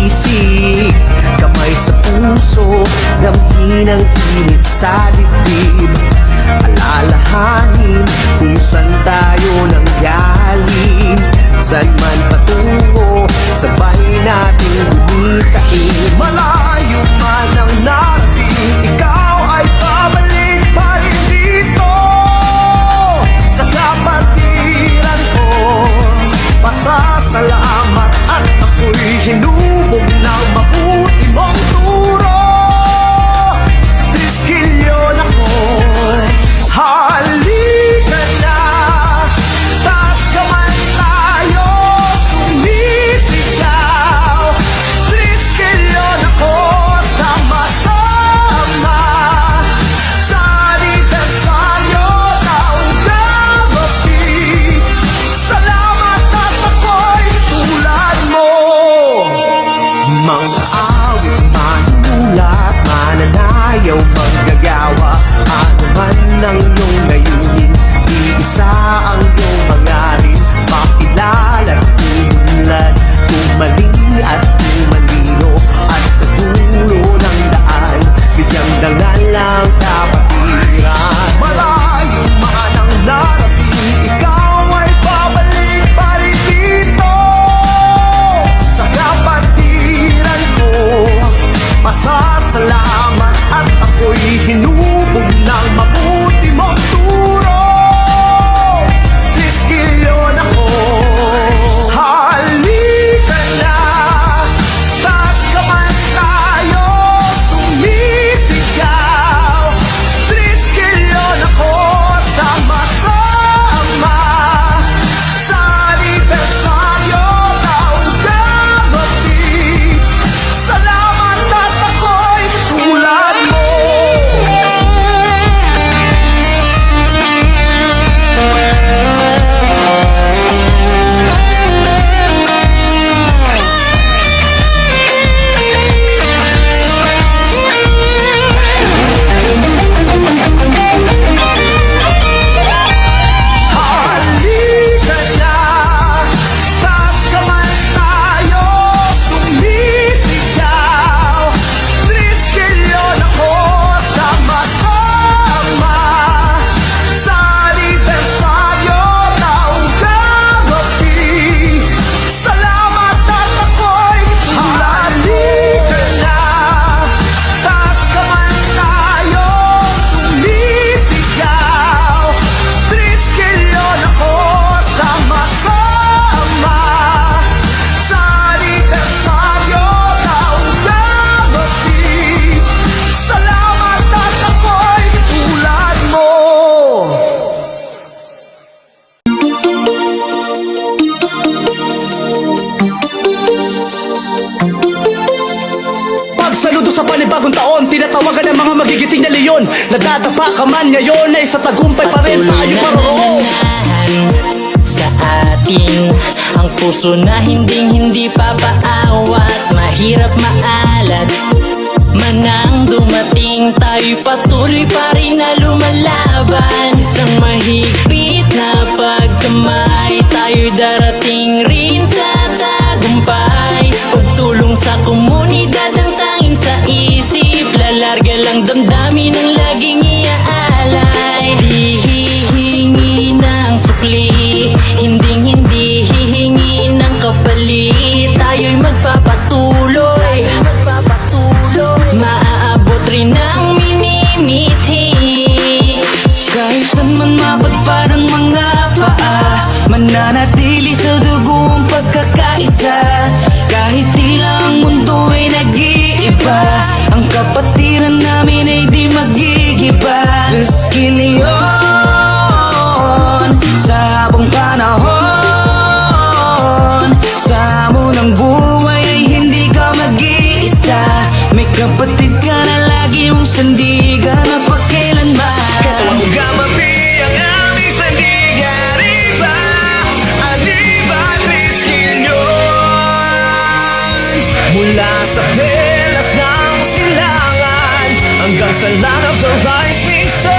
pag-ibig, kamay sa puso, damhin ang init sa dibdib. Alalahanin kung saan tayo nanggaling, saan man patungo, sabay natin gumitain. Malayo man ang narating, ikaw ay babalik pa rin dito sa kapatiran ko. Pasasalamat at ako'y hinubog ng mabuti mong turo. Triskilyon ako, halika na, taas kamay tayo, sumisigaw. Triskilyon ako, sama-sama sa anibersaryo taong gabi. Salamat at ako'y tulad mo. Mga awit, manunulat, mananayaw, manggagawa, ano man ang iyong layunin, iisa ang iyong hangarin, makilala at umunlad, kumaling at kumalino, at sa dulo ng daan, bigyang dangal lang kapatiran. Malayo man ang narating, ikaw ay babalik pa rin dito sa kapatiran ko. Pasasalamat at ako'y hinubog ng mabuti mong turo. Triskilyon ako, halika na, taas kamay tayo, sumisigaw. Triskilyon ako, sama-sama sa anibersaryo taong gabi. Salamat at ako'y tulad mo. Halika na, taas kamay tayo, sumisigaw. Triskilyon ako, sama-sama sa anibersaryo taong gabi. Salamat at ako'y tulad mo. Halika na, taas kamay tayo, sumisigaw. Triskilyon ako, sama-sama sa anibersaryo taong gabi. Salamat at ako'y tulad mo. Pagsaludo sa panibagong taon, tinatawagan ng mga magigiting na leyon. Nadadapa ka man ngayon ay sa tagumpay pa rin tayo paroroon. Sa atin ang puso na hindi papaawat, mahirap maalat. Manang dumating, tayo patuloy pa rin na lumalaban. Isang mahigpit na pagkamay, tayo'y darating rin sa tagumpay. Pagtulong sa komunidad ang tanging sa isip, lalarga lang damdamin ang laging iaalay. Di hihingi ng sukli, hindi hihingi ng kapalit, tayo'y magpapatuloy, maaabot rin ang minimithi. Kahit saan man mapagpad ang mga paa, mananatili sa dugo ang pagkakaisa. Kahit tila ang mundo ay nag-iiba, ang kapatiran namin ay di magigiba. Triskilyon sa habang panahon, sa hamon ng buhay ay hindi ka mag-iisa. May kapatid ka na lagi mong sandigan at pagkailanman. Huwag gamapi ang aming sandigan, iba, adiba, Triskilyon. Mula sa pelas ng silangan hanggang sa land of the rising sun.